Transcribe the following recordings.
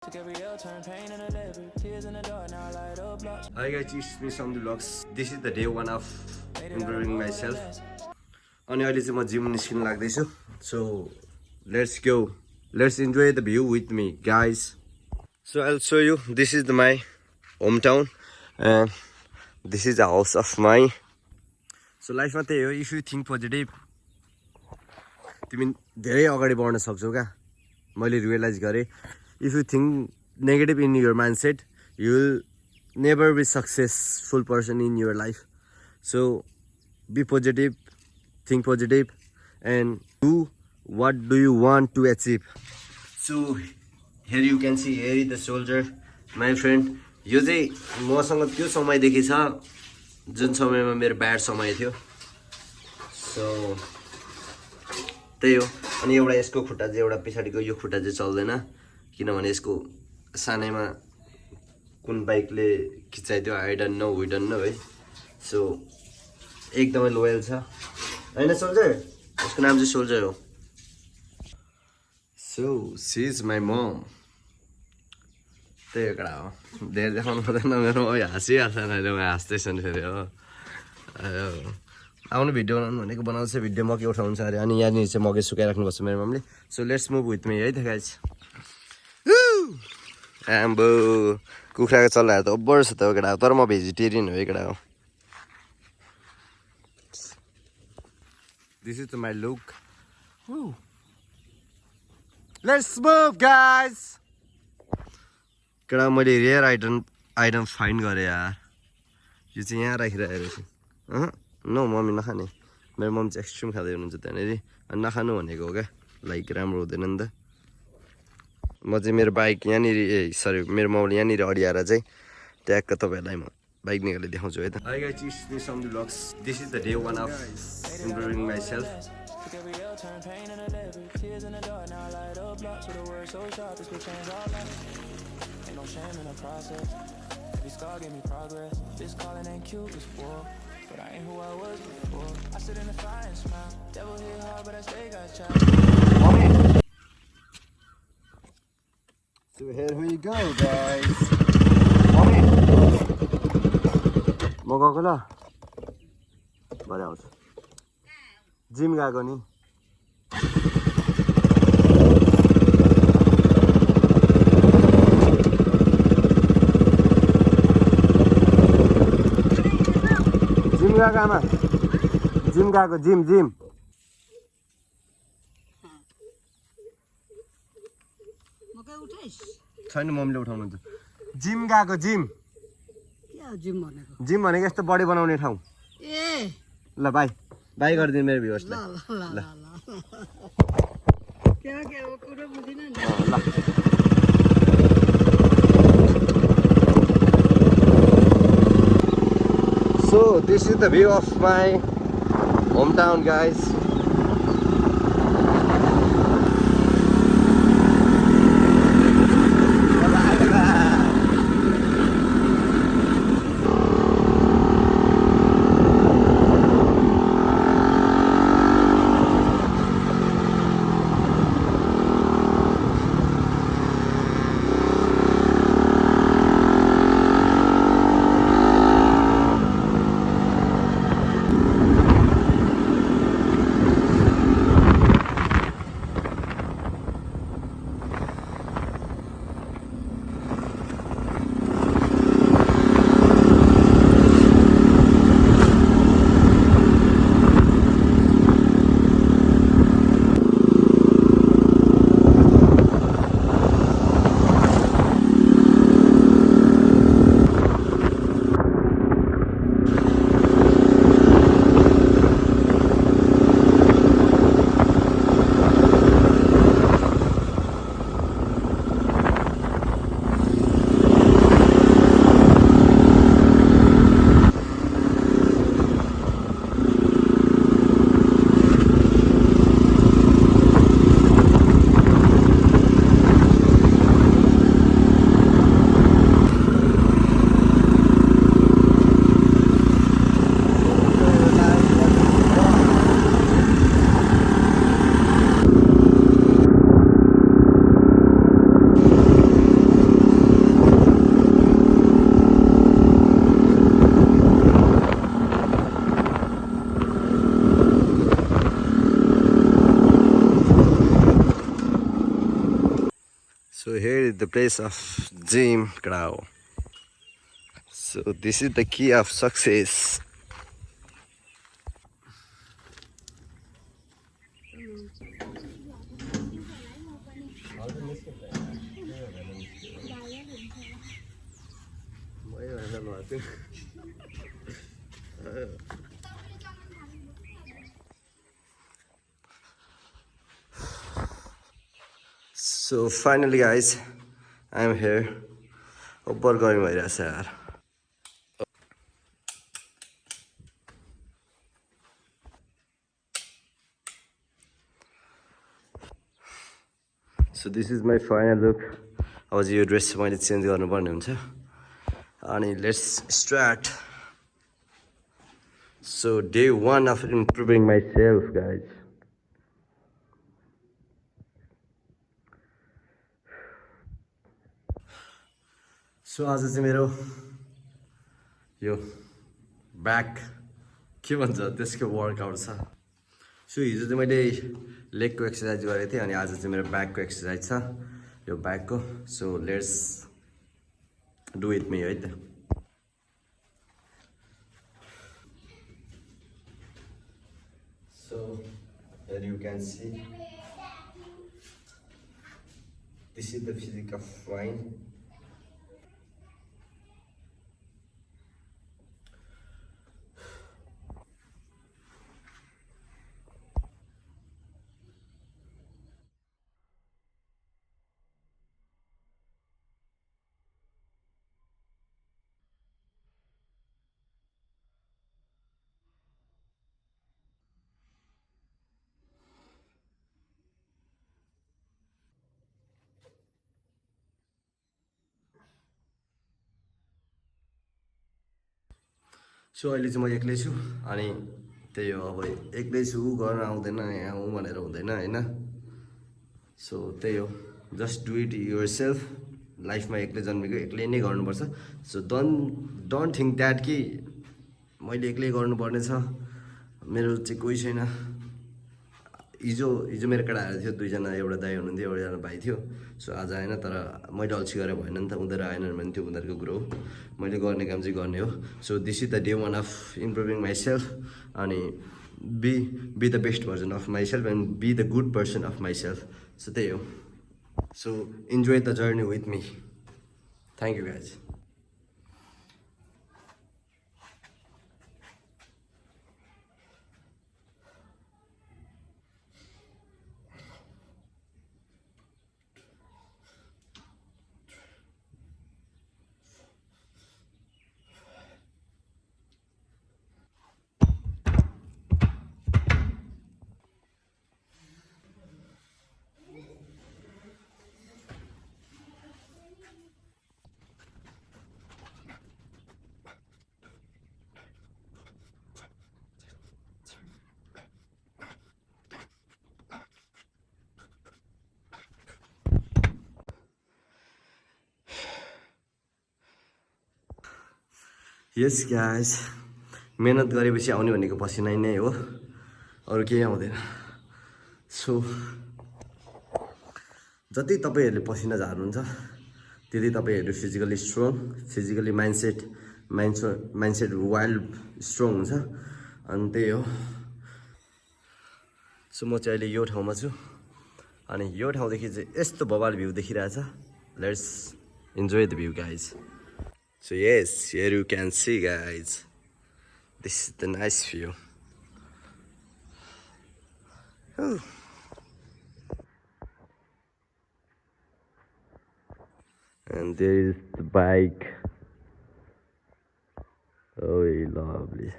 Hi guys, it's me Samdu Vlogs. This is the day one of improving myself. अनि अहिले चाहिँ म gym निस्किन लाग्दैछु. So let's go. Let's enjoy the view with me, guys. So I'll show you. This is my hometown and this is the house of my. So life मा त्यही हो. If you think positive, तिमी धेरै अगाडि बढ्न सक्छौ क्या. मैले रियलाइज गरे. If you think negative in your mindset, you will never be successful person in your life. So be positive, think positive, and do what do you want to achieve. So here you can see here is the soldier, my friend. यो चाहिँ मसँग त्यो समयदेखि छ जुन समयमा मेरो bad समय थियो. सो त्यही हो. अनि एउटा यसको खुट्टा चाहिँ एउटा पछाडिको यो खुट्टा चाहिँ चल्दैन किनभने यसको सानैमा कुन बाइकले खिचाइदियो I don't know we don't know है. सो एकदमै लोयल छ हैन सोल्जर. यसको नाम चाहिँ सोल्जर हो. So she is my mum. त्यही एउटा हो. धेरै देखाउनु पर्दैन मेरो. हाँसिहाल्छ अहिले म हाँस्दैछु नि फेरि हो. आउनु भिडियो बनाउनु भनेको बनाउँछ. भिडियो मकै उठाउँछ अरे. अनि यहाँनिर चाहिँ मकै सुकाइराख्नुपर्छ मेरो मम्मीले. So let's move with me है त गाइज. आम्बो कुखुराको चल्लाहरू त ओभर छ त केटा. तर म भेजिटेरियन हो केटा हो. This is my look. Let's move guys. केटा मैले रेयर आइटम फाइन्ड गरेँ यार. यो चाहिँ यहाँ राखिरहेको छु. नो मम्मी नखाने. मेरो मम्मी चाहिँ एक्सट्रिम खाँदै हुनुहुन्छ त्यहाँनिर. अनि नखानु भनेको हो क्या. लाइक राम्रो हुँदैन नि त. म चाहिँ मेरो बाइक यहाँनिर सरी मेरो माउले यहाँनिर अडियाएर चाहिँ ट्यागको तपाईँहरूलाई म बाइक निकालेर देखाउँछु है त. Hi guys, it's me Samdu Vlogs. This is the day one of improving myself. But I ain't who I was before. I sit in the fire and smile. Devil hit hard, but I stay got child. So here we go, guys. म गएको ल भरे आउँछु. Gym गएको नि. Gym गएको आमा. Gym गएको जिम जिम. छैन मम्मीले उठाउनुहुन्छ. जिम गएको जिम. जिम भनेको यस्तो बडी बनाउने ठाउँ. ए ल बाई बाई गरिदिनु मेरो भ्युअर्सलाई. ल So this is the view of my hometown, guys. here is the place of gym crowd. So this is the key of success. So finally guys, I am here. ऊपर गयौँ भइरहेछ यार. So this is my final look. अब यो dress मैले change गर्नुपर्ने हुन्छ. अनि let's start. So day 1 of improving myself guys. So आज चाहिँ मेरो यो ब्याक के भन्छ त्यसको वर्कआउट छ. सो हिजो चाहिँ मैले लेगको एक्सर्साइज गरेको थिएँ अनि आज चाहिँ मेरो ब्याकको एक्सर्साइज छ यो ब्याकको. So let's do with me है त. So here you can see this is the physique of mine. So अहिले चाहिँ म एक्लै छु अनि त्यही हो. अब एक्लै छु गर्न आउँदैन यहाँ आउँ भनेर हुँदैन हैन. सो त्यही हो, just do it yourself. लाइफमा एक्लै जन्मेको एक्लै नै गर्नुपर्छ. सो डोन्ट थिङ्क द्याट कि मैले एक्लै गर्नुपर्ने छ, मेरो चाहिँ कोही छैन. हिजो मेरो केटाहरू थियो दुईजना, एउटा दाइ हुनुहुन्थ्यो एउटा भाइ थियो. सो आज आएन, तर मैले अल्छी गरेर भएन नि त. उनीहरू आएनन् भने त्यो उनीहरूको कुरो हो, मैले गर्ने काम चाहिँ गर्ने हो. So this is the day 1 of improving myself. अनि be the best version of myself and be the good person of myself. So त्यही हो. So enjoy the journey with me. Thank you guys. Yes guys, मेहनत गरेपछि आउने भनेको पसिना नै हो, अरू केही आउँदैन. सो जति तपाईँहरूले पसिना झार्नुहुन्छ त्यति तपाईँहरू physically strong, physically mindset wild strong हुन्छ. अनि त्यही हो. सो म चाहिँ अहिले यो ठाउँमा छु अनि यो ठाउँदेखि चाहिँ यस्तो बवाल भ्यू देखिरहेछ. Let's enjoy the view guys. So yes, here you can see guys, this is the nice view. Oh. And there is the bike. Oh, lovely.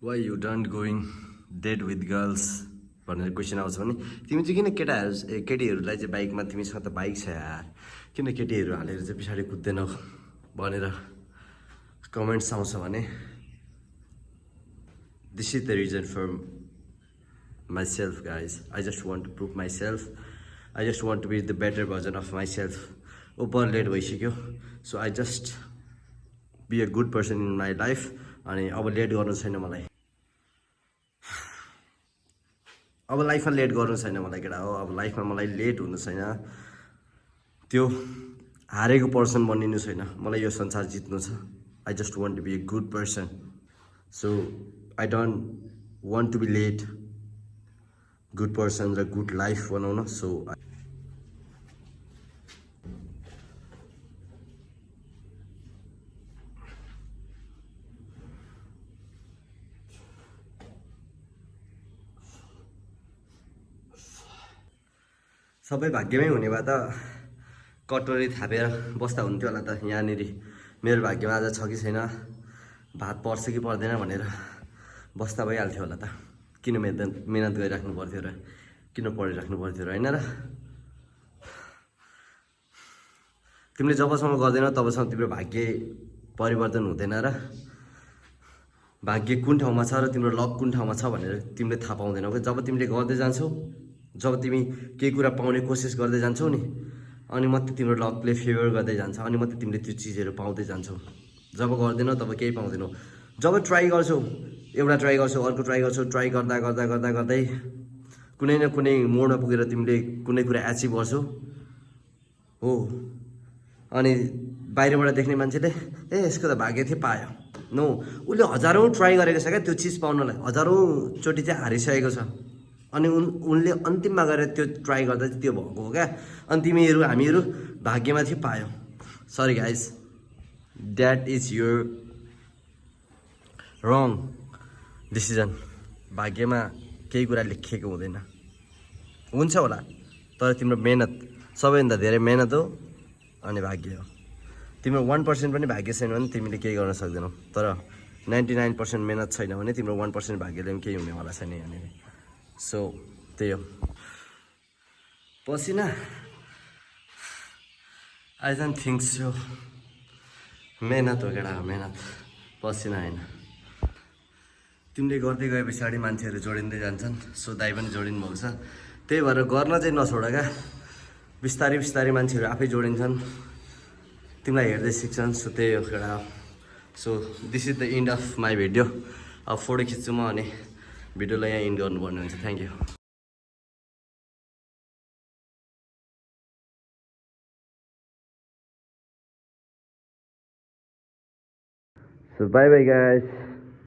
Why you don't going date with girls भनेर question आउँछ भने तिमी चाहिँ किन केटीहरूलाई चाहिँ बाइकमा, तिमीसँग त बाइक छ यार, किन केटीहरू हालेर चाहिँ पछाडि कुद्दैनौ भनेर कमेन्ट्स आउँछ भने this is the reason for myself, guys. I just want to prove myself. I just want to be the better version of myself. Over late भइसक्यो, so I just be a good person in my life. अनि अब late गर्नु छैन मलाई, अब लाइफमा late गर्नु छैन मलाई केटा हो। अब लाइफमा मलाई लेट हुनु छैन, त्यो हारेको पर्सन बनिनु छैन, मलाई यो संसार जित्नु छ। I just want to be a good person, so I don't want to be late. Good person र good life बनाउन, so सबै भाग्यमै हुने भए त कटोरी थापेर बस्दा हुन्थ्यो होला त। यहाँनिर मेरो भाग्यमा आज छ कि छैन, भात पर्छ कि पर्दैन भनेर बस्दा भइहाल्थ्यो होला त। किन मेहनत गरिराख्नु पर्थ्यो र, किन पढिराख्नु पर्थ्यो र, होइन र? तिमीले जबसम्म गर्दैनौ तबसम्म तिम्रो भाग्य परिवर्तन हुँदैन र। भाग्य कुन ठाउँमा छ र तिम्रो लक कुन ठाउँमा छ भनेर तिमीले थाहा पाउँदैनौ कि। जब तिमीले गर्दै जान्छौ, जब तिमी केही कुरा पाउने कोसिस गर्दै जान्छौ नि, अनि मात्रै तिम्रो लकले फेभर गर्दै जान्छ, अनि मात्रै तिमीले त्यो चिजहरू पाउँदै जान्छौ। जब गर्दैनौ तब केही पाउँदैनौ। जब ट्राई गर्छौ, एउटा ट्राई गर्छौ, अर्को ट्राई गर्छौ, ट्राई गर्दा गर्दा गर्दा गर्दै कुनै न कुनै मोडमा पुगेर तिमीले कुनै कुरा एचिभ गर्छौ हो। अनि बाहिरबाट देख्ने मान्छेले ए यसको त भाग्य थियो पायो। नो, उसले हजारौँ ट्राई गरेको छ क्या त्यो चिज पाउनलाई, हजारौँचोटि चाहिँ हारिसकेको छ। अनि उनले अन्तिममा गएर त्यो ट्राई गर्दा चाहिँ त्यो भएको हो क्या। अनि तिमीहरू हामीहरू भाग्यमा थियो पायो। Sorry guys, that is your wrong decision. भाग्यमा केही कुरा लेखिएको हुँदैन, हुन्छ होला, तर तिम्रो मेहनत, सबैभन्दा धेरै मेहनत हो अनि भाग्य हो। तिम्रो 1% पनि भाग्य छैन भने तिमीले केही गर्न सक्दैनौ, तर 99% मेहनत छैन भने तिम्रो 1% भाग्यले पनि केही हुनेवाला छैन यहाँनिर। सो त्यही हो। पसिना आई डोन्ट थिङ्क सो। मेहनत हो केटा, मेहनत, पसिना होइन। तिमीले गर्दै गए पछाडि मान्छेहरू जोडिँदै जान्छन्, सो दाइ पनि जोडिनु भएको छ। त्यही भएर गर्न चाहिँ नछोड क्या, बिस्तारै बिस्तारै मान्छेहरू आफै जोडिन्छन्, तिमीलाई हेर्दै सिक्छन्। सो त्यही हो केटा। So this is the end of my video. अब फोटो खिच्छु म अनि भिडियोलाई यहाँ इन्ड गर्नुपर्ने हुन्छ। Thank you. So bye bye guys.